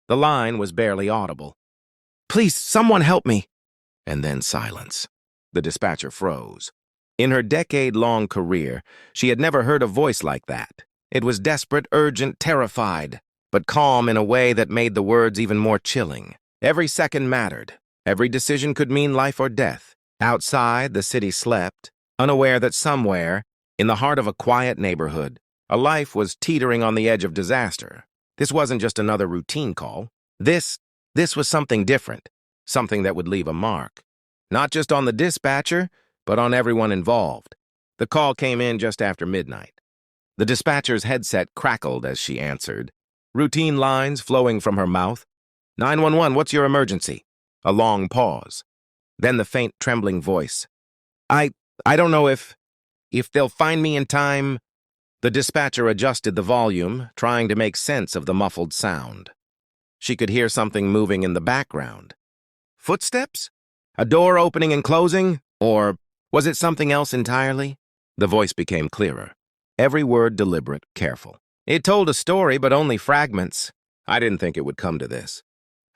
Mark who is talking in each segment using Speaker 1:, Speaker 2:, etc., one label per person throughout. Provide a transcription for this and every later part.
Speaker 1: The line was barely audible. "Please, someone help me!" And then silence. The dispatcher froze. In her decade-long career, she had never heard a voice like that. It was desperate, urgent, terrified, but calm in a way that made the words even more chilling. Every second mattered. Every decision could mean life or death. Outside, the city slept, unaware that somewhere, in the heart of a quiet neighborhood, a life was teetering on the edge of disaster. This wasn't just another routine call. This was something different, something that would leave a mark. Not just on the dispatcher, but on everyone involved. The call came in just after midnight. The dispatcher's headset crackled as she answered. Routine lines flowing from her mouth. 911, what's your emergency? A long pause. Then the faint, trembling voice. I don't know if they'll find me in time. The dispatcher adjusted the volume, trying to make sense of the muffled sound. She could hear something moving in the background. Footsteps? A door opening and closing? Or was it something else entirely? The voice became clearer. Every word deliberate, careful. It told a story, but only fragments. I didn't think it would come to this.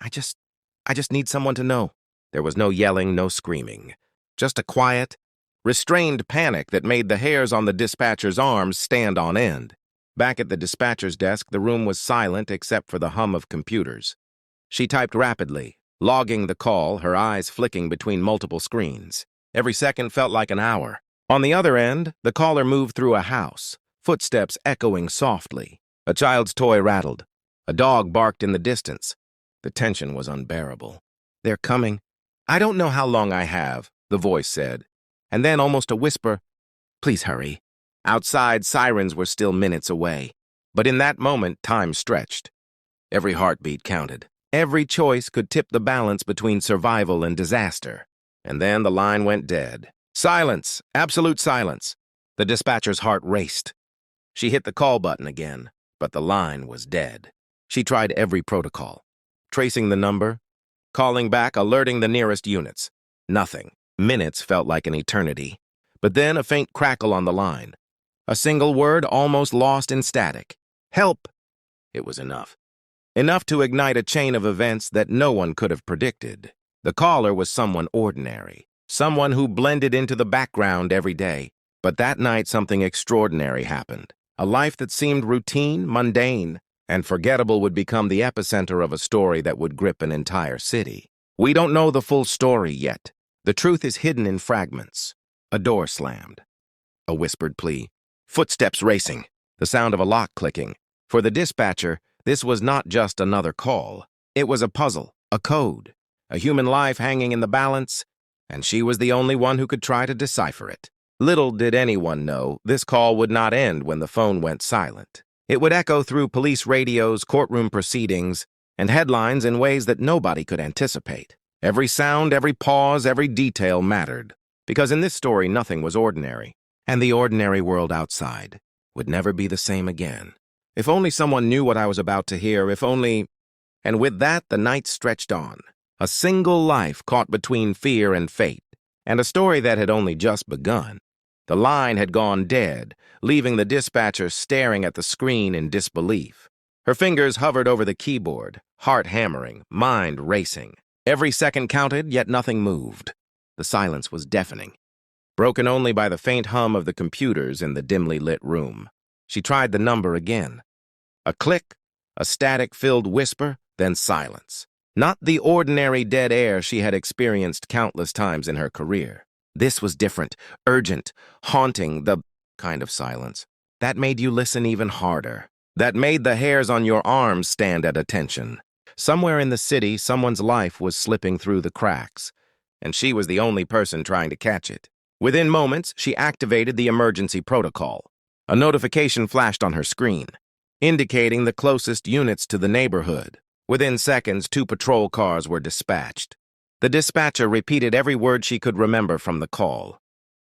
Speaker 1: I just need someone to know. There was no yelling, no screaming. Just a quiet, restrained panic that made the hairs on the dispatcher's arms stand on end. Back at the dispatcher's desk, the room was silent except for the hum of computers. She typed rapidly, logging the call, her eyes flicking between multiple screens. Every second felt like an hour. On the other end, the caller moved through a house, footsteps echoing softly. A child's toy rattled. A dog barked in the distance. The tension was unbearable. They're coming. I don't know how long I have, the voice said. And then almost a whisper, please hurry. Outside, sirens were still minutes away. But in that moment, time stretched. Every heartbeat counted. Every choice could tip the balance between survival and disaster. And then the line went dead. Silence, absolute silence. The dispatcher's heart raced. She hit the call button again, but the line was dead. She tried every protocol. Tracing the number, calling back, alerting the nearest units. Nothing. Minutes felt like an eternity. But then a faint crackle on the line. A single word almost lost in static. Help! It was enough. Enough to ignite a chain of events that no one could have predicted. The caller was someone ordinary. Someone who blended into the background every day. But that night something extraordinary happened. A life that seemed routine, mundane, and forgettable would become the epicenter of a story that would grip an entire city. We don't know the full story yet. The truth is hidden in fragments. A door slammed. A whispered plea. Footsteps racing. The sound of a lock clicking. For the dispatcher, this was not just another call. It was a puzzle, a code, a human life hanging in the balance, and she was the only one who could try to decipher it. Little did anyone know this call would not end when the phone went silent. It would echo through police radios, courtroom proceedings, and headlines in ways that nobody could anticipate. Every sound, every pause, every detail mattered, because in this story nothing was ordinary, and the ordinary world outside would never be the same again. If only someone knew what I was about to hear, if only... And with that, the night stretched on. A single life caught between fear and fate, and a story that had only just begun. The line had gone dead, leaving the dispatcher staring at the screen in disbelief. Her fingers hovered over the keyboard, heart hammering, mind racing. Every second counted, yet nothing moved. The silence was deafening, broken only by the faint hum of the computers in the dimly lit room. She tried the number again. A click, a static-filled whisper, then silence. Not the ordinary dead air she had experienced countless times in her career. This was different, urgent, haunting, the kind of silence that made you listen even harder, that made the hairs on your arms stand at attention. Somewhere in the city, someone's life was slipping through the cracks, and she was the only person trying to catch it. Within moments, she activated the emergency protocol. A notification flashed on her screen, indicating the closest units to the neighborhood. Within seconds, 2 patrol cars were dispatched. The dispatcher repeated every word she could remember from the call.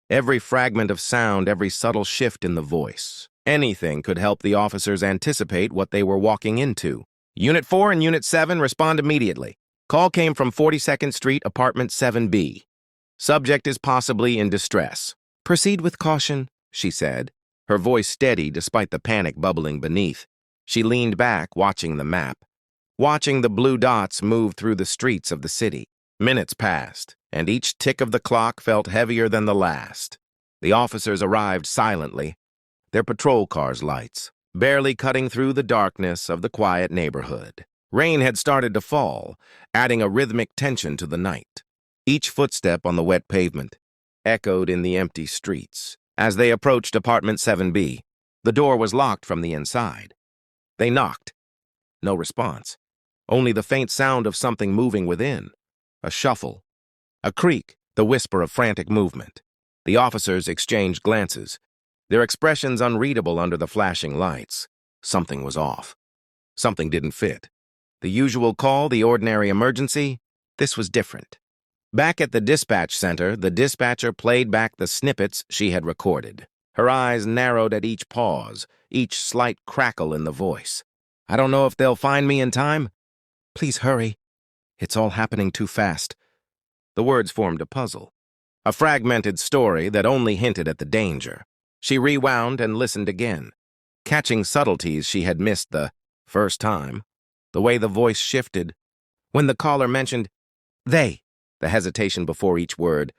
Speaker 1: Every fragment of sound, every subtle shift in the voice. Anything could help the officers anticipate what they were walking into. Unit 4 and Unit 7 respond immediately. Call came from 42nd Street, Apartment 7B. Subject is possibly in distress. Proceed with caution, she said, her voice steady despite the panic bubbling beneath. She leaned back, watching the map. watching the blue dots move through the streets of the city. Minutes passed, and each tick of the clock felt heavier than the last. The officers arrived silently, their patrol cars' lights barely cutting through the darkness of the quiet neighborhood. Rain had started to fall, adding a rhythmic tension to the night. Each footstep on the wet pavement echoed in the empty streets. As they approached apartment 7B, the door was locked from the inside. They knocked. No response. Only the faint sound of something moving within. A shuffle. A creak, the whisper of frantic movement. The officers exchanged glances, their expressions unreadable under the flashing lights. Something was off. Something didn't fit. The usual call, the ordinary emergency, this was different. Back at the dispatch center, the dispatcher played back the snippets she had recorded. Her eyes narrowed at each pause, each slight crackle in the voice. "I don't know if they'll find me in time. Please hurry. It's all happening too fast." The words formed a puzzle, a fragmented story that only hinted at the danger. She rewound and listened again, catching subtleties she had missed the first time. The way the voice shifted. When the caller mentioned they, the hesitation before each word,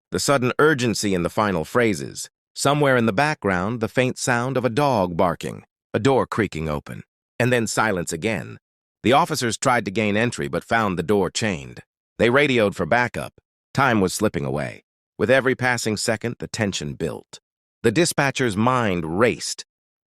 Speaker 1: the sudden urgency in the final phrases. Somewhere in the background, the faint sound of a dog barking, a door creaking open, and then silence again. The officers tried to gain entry but found the door chained. They radioed for backup. Time was slipping away. With every passing second, the tension built. The dispatcher's mind raced,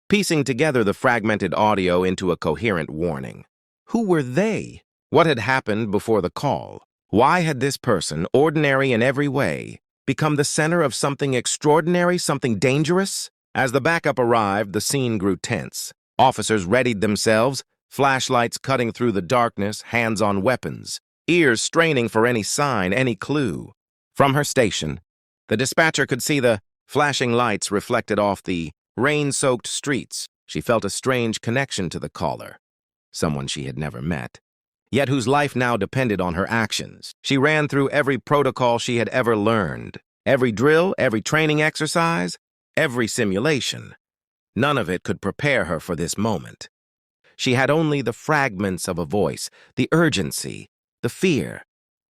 Speaker 1: piecing together the fragmented audio into a coherent warning. Who were they? What had happened before the call? Why had this person, ordinary in every way, become the center of something extraordinary, something dangerous? As the backup arrived, the scene grew tense. Officers readied themselves, flashlights cutting through the darkness, hands on weapons, ears straining for any sign, any clue. From her station, the dispatcher could see the flashing lights reflected off the rain-soaked streets. She felt a strange connection to the caller, someone she had never met, yet whose life now depended on her actions. She ran through every protocol she had ever learned, every drill, every training exercise, every simulation. None of it could prepare her for this moment. She had only the fragments of a voice, the urgency, the fear,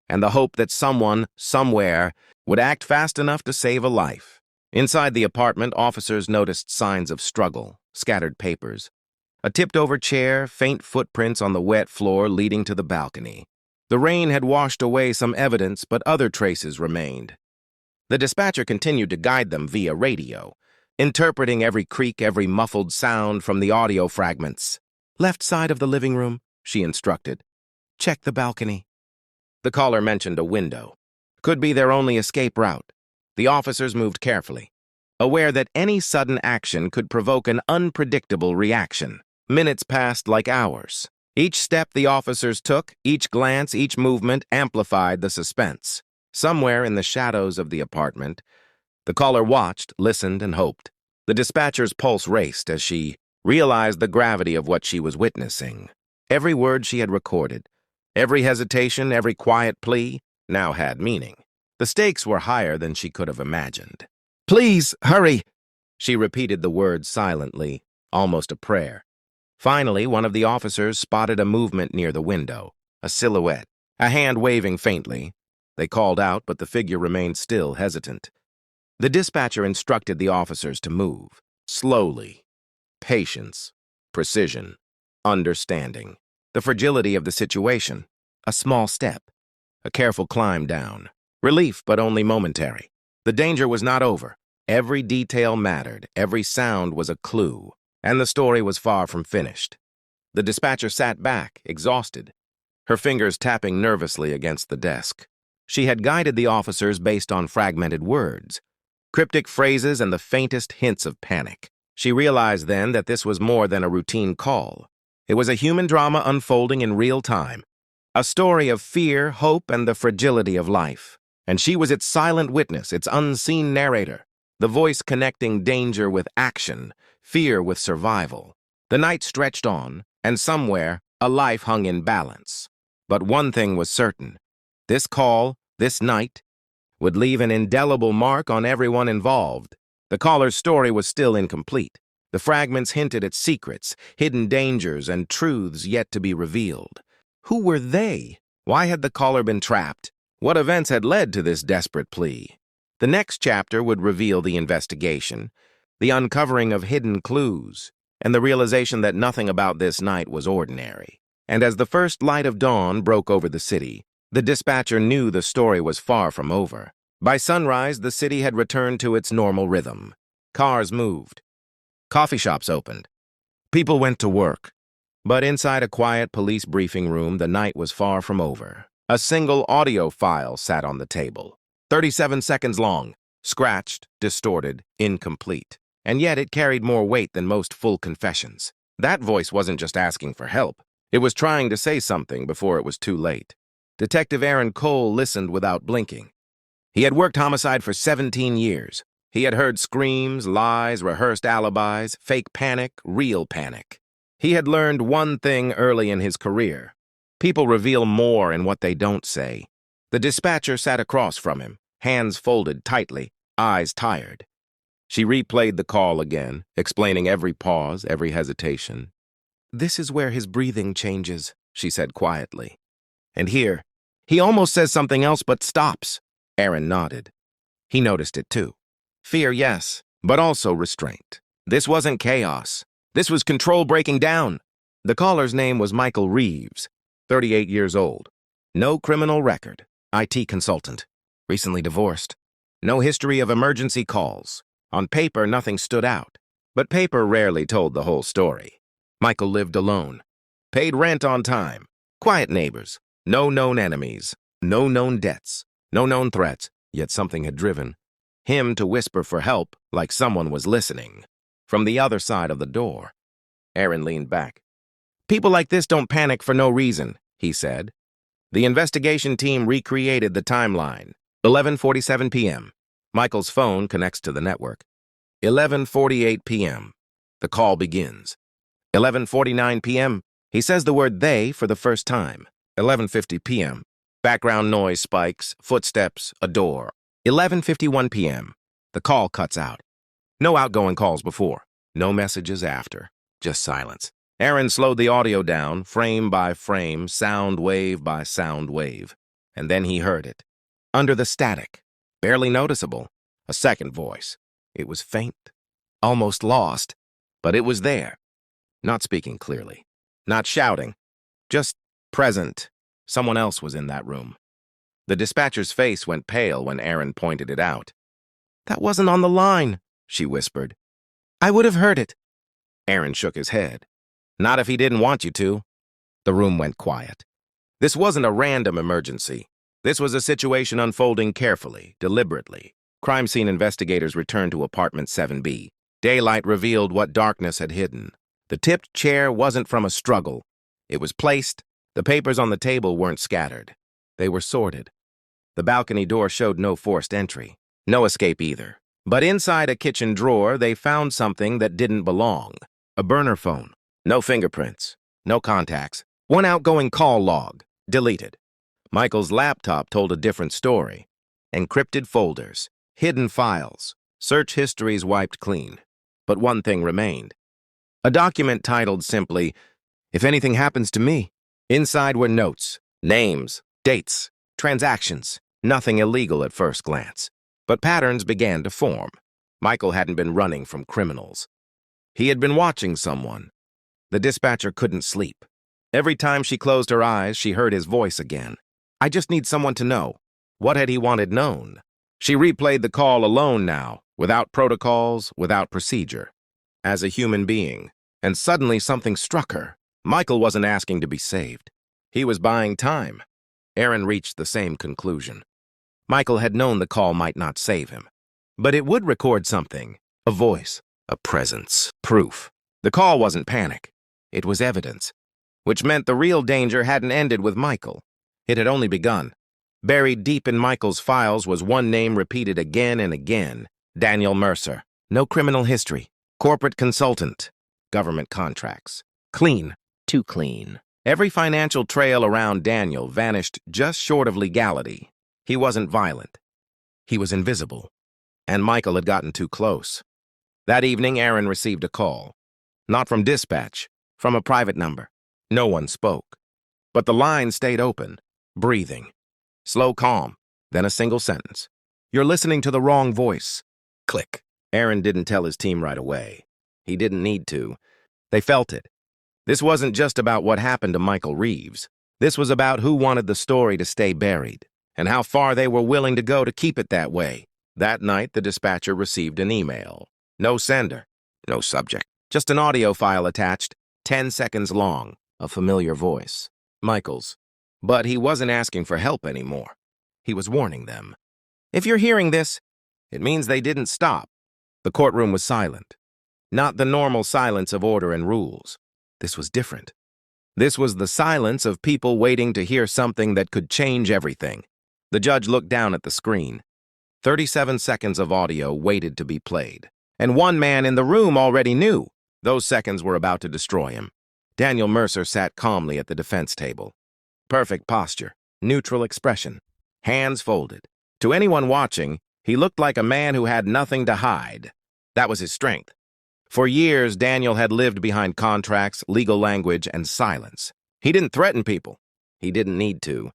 Speaker 1: and the hope that someone, somewhere, would act fast enough to save a life. Inside the apartment, officers noticed signs of struggle, scattered papers, a tipped-over chair, faint footprints on the wet floor leading to the balcony. The rain had washed away some evidence, but other traces remained. The dispatcher continued to guide them via radio, interpreting every creak, every muffled sound from the audio fragments. "Left side of the living room," she instructed. "Check the balcony." The caller mentioned a window. Could be their only escape route. The officers moved carefully, aware that any sudden action could provoke an unpredictable reaction. Minutes passed like hours. Each step the officers took, each glance, each movement amplified the suspense. Somewhere in the shadows of the apartment, the caller watched, listened, and hoped. The dispatcher's pulse raced as she realized the gravity of what she was witnessing. Every word she had recorded, every hesitation, every quiet plea, now had meaning. The stakes were higher than she could have imagined. "Please, hurry!" She repeated the words silently, almost a prayer. Finally, one of the officers spotted a movement near the window, a silhouette, a hand waving faintly. They called out, but the figure remained still, hesitant. The dispatcher instructed the officers to move, slowly. Patience, precision, understanding. The fragility of the situation. A small step, a careful climb down. Relief, but only momentary. The danger was not over. Every detail mattered, every sound was a clue, and the story was far from finished. The dispatcher sat back, exhausted, her fingers tapping nervously against the desk. She had guided the officers based on fragmented words, cryptic phrases, and the faintest hints of panic. She realized then that this was more than a routine call. It was a human drama unfolding in real time, a story of fear, hope, and the fragility of life. And she was its silent witness, its unseen narrator, the voice connecting danger with action, fear with survival. The night stretched on, and somewhere, a life hung in balance. But one thing was certain. This call, this night, would leave an indelible mark on everyone involved. The caller's story was still incomplete. The fragments hinted at secrets, hidden dangers, and truths yet to be revealed. Who were they? Why had the caller been trapped? What events had led to this desperate plea? The next chapter would reveal the investigation, the uncovering of hidden clues, and the realization that nothing about this night was ordinary. And as the first light of dawn broke over the city, the dispatcher knew the story was far from over. By sunrise, the city had returned to its normal rhythm. Cars moved. Coffee shops opened. People went to work. But inside a quiet police briefing room, the night was far from over. A single audio file sat on the table, 37 seconds long, scratched, distorted, incomplete. And yet it carried more weight than most full confessions. That voice wasn't just asking for help. It was trying to say something before it was too late. Detective Aaron Cole listened without blinking. He had worked homicide for 17 years. He had heard screams, lies, rehearsed alibis, fake panic, real panic. He had learned one thing early in his career. People reveal more in what they don't say. The dispatcher sat across from him, hands folded tightly, eyes tired. She replayed the call again, explaining every pause, every hesitation. "This is where his breathing changes," she said quietly. "And here, he almost says something else but stops." Aaron nodded. He noticed it too. Fear, yes, but also restraint. This wasn't chaos. This was control breaking down. The caller's name was Michael Reeves, 38 years old. No criminal record, IT consultant, recently divorced. No history of emergency calls. On paper, nothing stood out. But paper rarely told the whole story. Michael lived alone, paid rent on time, quiet neighbors, no known enemies, no known debts, no known threats, yet something had driven him to whisper for help like someone was listening. From the other side of the door, Aaron leaned back. "People like this don't panic for no reason," he said. The investigation team recreated the timeline. 11:47 p.m. Michael's phone connects to the network. 11:48 p.m. The call begins. 11:49 p.m. He says the word "they" for the first time. 11:50 p.m. Background noise spikes, footsteps, a door. 11:51 p.m. The call cuts out. No outgoing calls before, no messages after, just silence. Aaron slowed the audio down, frame by frame, sound wave by sound wave. And then he heard it. Under the static, barely noticeable, a second voice. It was faint, almost lost, but it was there. Not speaking clearly, not shouting, just present. Someone else was in that room. The dispatcher's face went pale when Aaron pointed it out. "That wasn't on the line," she whispered. "I would have heard it." Aaron shook his head. "Not if he didn't want you to." The room went quiet. This wasn't a random emergency. This was a situation unfolding carefully, deliberately. Crime scene investigators returned to apartment 7B. Daylight revealed what darkness had hidden. The tipped chair wasn't from a struggle. It was placed. The papers on the table weren't scattered. They were sorted. The balcony door showed no forced entry, no escape either. But inside a kitchen drawer, they found something that didn't belong. A burner phone. No fingerprints. No contacts. One outgoing call log. Deleted. Michael's laptop told a different story. Encrypted folders. Hidden files. Search histories wiped clean. But one thing remained. A document titled simply, "If anything happens to me." Inside were notes, names, dates, transactions. Nothing illegal at first glance. But patterns began to form. Michael hadn't been running from criminals. He had been watching someone. The dispatcher couldn't sleep. Every time she closed her eyes, she heard his voice again. "I just need someone to know." What had he wanted known? She replayed the call alone now, without protocols, without procedure. As a human being. And suddenly something struck her. Michael wasn't asking to be saved. He was buying time. Aaron reached the same conclusion. Michael had known the call might not save him. But it would record something. A voice. A presence. Proof. The call wasn't panic. It was evidence. Which meant the real danger hadn't ended with Michael. It had only begun. Buried deep in Michael's files was one name repeated again and again. Daniel Mercer. No criminal history. Corporate consultant. Government contracts. Clean. Too clean. Every financial trail around Daniel vanished just short of legality. He wasn't violent. He was invisible. And Michael had gotten too close. That evening, Aaron received a call. Not from dispatch, from a private number. No one spoke. But the line stayed open, breathing. Slow calm, then a single sentence. "You're listening to the wrong voice." Click. Aaron didn't tell his team right away. He didn't need to. They felt it. This wasn't just about what happened to Michael Reeves. This was about who wanted the story to stay buried, and how far they were willing to go to keep it that way. That night, the dispatcher received an email. No sender, no subject, just an audio file attached, 10 seconds long, a familiar voice. Michael's. But he wasn't asking for help anymore. He was warning them. "If you're hearing this, it means they didn't stop." The courtroom was silent. Not the normal silence of order and rules. This was different. This was the silence of people waiting to hear something that could change everything. The judge looked down at the screen. 37 seconds of audio waited to be played. And one man in the room already knew those seconds were about to destroy him. Daniel Mercer sat calmly at the defense table. Perfect posture, neutral expression, hands folded. To anyone watching, he looked like a man who had nothing to hide. That was his strength. For years, Daniel had lived behind contracts, legal language, and silence. He didn't threaten people. He didn't need to.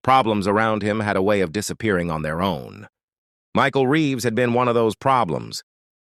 Speaker 1: Problems around him had a way of disappearing on their own. Michael Reeves had been one of those problems.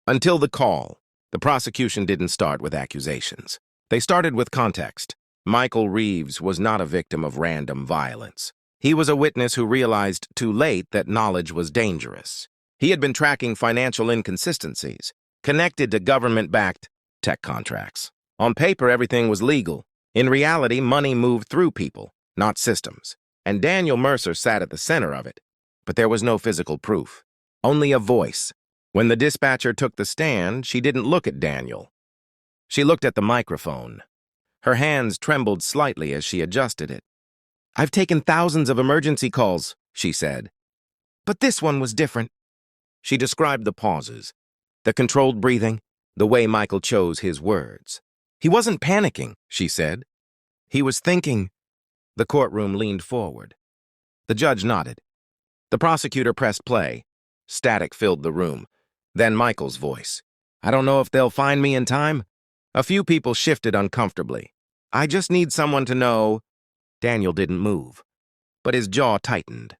Speaker 1: Until the call, the prosecution didn't start with accusations. They started with context. Michael Reeves was not a victim of random violence. He was a witness who realized too late that knowledge was dangerous. He had been tracking financial inconsistencies, connected to government-backed tech contracts. On paper, everything was legal. In reality, money moved through people, not systems. And Daniel Mercer sat at the center of it. But there was no physical proof, only a voice. When the dispatcher took the stand, she didn't look at Daniel. She looked at the microphone. Her hands trembled slightly as she adjusted it. "I've taken thousands of emergency calls," she said. "But this one was different." She described the pauses, the controlled breathing, the way Michael chose his words. "He wasn't panicking," she said. "He was thinking." The courtroom leaned forward. The judge nodded. The prosecutor pressed play. Static filled the room. Then Michael's voice. "I don't know if they'll find me in time." A few people shifted uncomfortably. "I just need someone to know." Daniel didn't move, but his jaw tightened.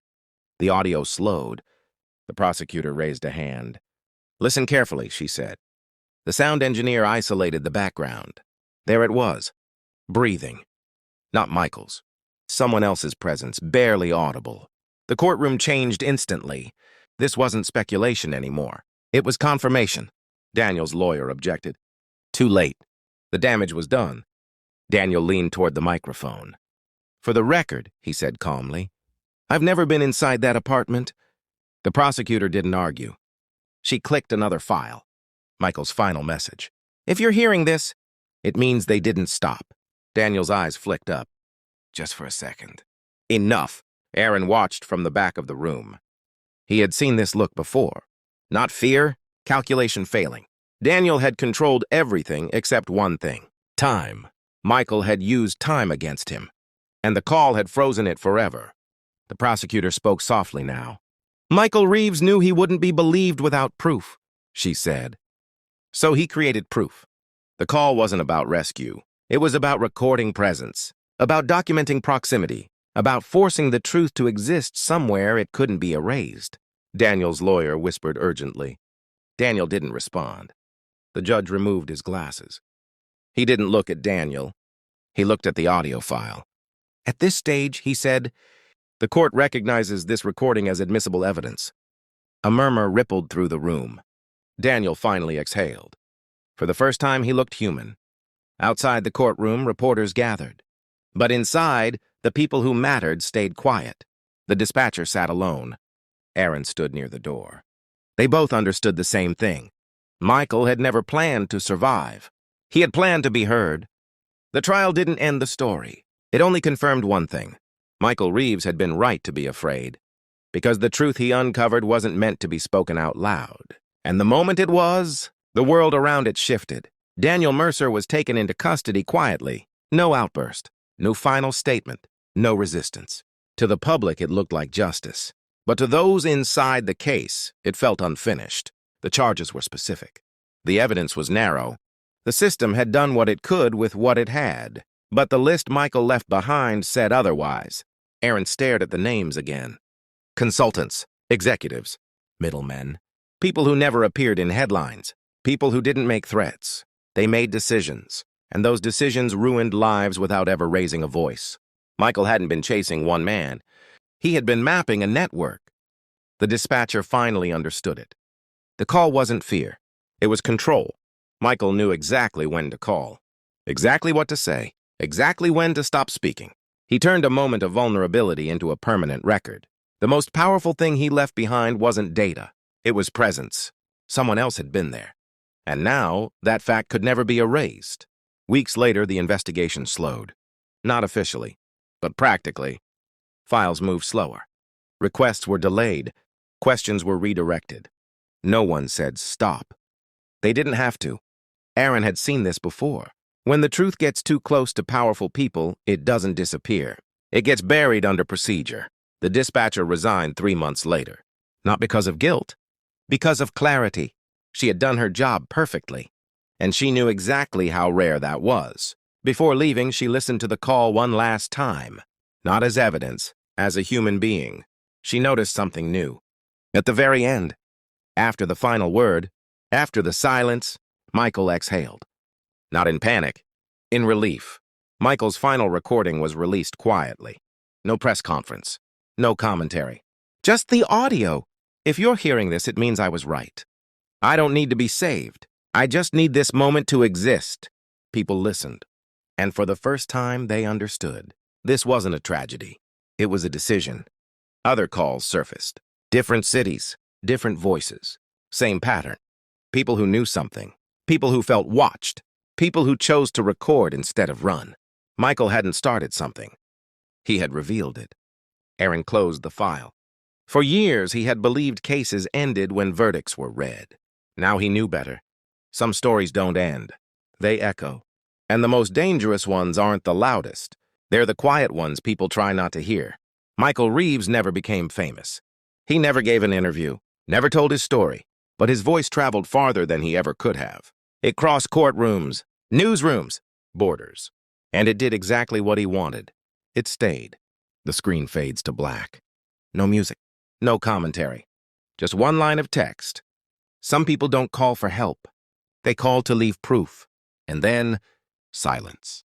Speaker 1: The audio slowed. The prosecutor raised a hand. "Listen carefully," she said. The sound engineer isolated the background. There it was, breathing. Not Michael's. Someone else's presence, barely audible. The courtroom changed instantly. This wasn't speculation anymore. It was confirmation. Daniel's lawyer objected. Too late. The damage was done. Daniel leaned toward the microphone. "For the record," he said calmly, "I've never been inside that apartment." The prosecutor didn't argue. She clicked another file. Michael's final message. "If you're hearing this, it means they didn't stop." Daniel's eyes flicked up. Just for a second. Enough. Aaron watched from the back of the room. He had seen this look before. Not fear, calculation failing. Daniel had controlled everything except one thing. Time. Michael had used time against him, and the call had frozen it forever. The prosecutor spoke softly now. "Michael Reeves knew he wouldn't be believed without proof," she said. So he created proof. The call wasn't about rescue. It was about recording presence, about documenting proximity, about forcing the truth to exist somewhere it couldn't be erased. Daniel's lawyer whispered urgently. Daniel didn't respond. The judge removed his glasses. He didn't look at Daniel. He looked at the audio file. "At this stage," he said, "the court recognizes this recording as admissible evidence." A murmur rippled through the room. Daniel finally exhaled. For the first time, he looked human. Outside the courtroom, reporters gathered. But inside, the people who mattered stayed quiet. The dispatcher sat alone. Aaron stood near the door. They both understood the same thing. Michael had never planned to survive. He had planned to be heard. The trial didn't end the story. It only confirmed one thing. Michael Reeves had been right to be afraid, because the truth he uncovered wasn't meant to be spoken out loud. And the moment it was, the world around it shifted. Daniel Mercer was taken into custody quietly. No outburst, no final statement, no resistance. To the public, it looked like justice. But to those inside the case, it felt unfinished. The charges were specific. The evidence was narrow. The system had done what it could with what it had. But the list Michael left behind said otherwise. Aaron stared at the names again. Consultants, executives, middlemen, people who never appeared in headlines, people who didn't make threats. They made decisions, and those decisions ruined lives without ever raising a voice. Michael hadn't been chasing one man. He had been mapping a network. The dispatcher finally understood it. The call wasn't fear. It was control. Michael knew exactly when to call, exactly what to say, exactly when to stop speaking. He turned a moment of vulnerability into a permanent record. The most powerful thing he left behind wasn't data. It was presence. Someone else had been there. And now, that fact could never be erased. Weeks later, the investigation slowed. Not officially, but practically. Files moved slower. Requests were delayed. Questions were redirected. No one said stop. They didn't have to. Aaron had seen this before. When the truth gets too close to powerful people, it doesn't disappear. It gets buried under procedure. The dispatcher resigned 3 months later. Not because of guilt, because of clarity. She had done her job perfectly, and she knew exactly how rare that was. Before leaving, she listened to the call one last time. Not as evidence, as a human being. She noticed something new. At the very end, after the final word, after the silence, Michael exhaled. Not in panic, in relief. Michael's final recording was released quietly. No press conference, no commentary. Just the audio. If you're hearing this, it means I was right. I don't need to be saved. I just need this moment to exist. People listened. And for the first time, they understood. This wasn't a tragedy. It was a decision. Other calls surfaced. Different cities, different voices. Same pattern. People who knew something. People who felt watched. People who chose to record instead of run. Michael hadn't started something. He had revealed it. Aaron closed the file. For years, he had believed cases ended when verdicts were read. Now he knew better. Some stories don't end. They echo. And the most dangerous ones aren't the loudest. They're the quiet ones people try not to hear. Michael Reeves never became famous. He never gave an interview, never told his story, but his voice traveled farther than he ever could have. It crossed courtrooms, newsrooms, borders. And it did exactly what he wanted. It stayed. The screen fades to black. No music, no commentary. Just one line of text. Some people don't call for help. They call to leave proof. And then, silence.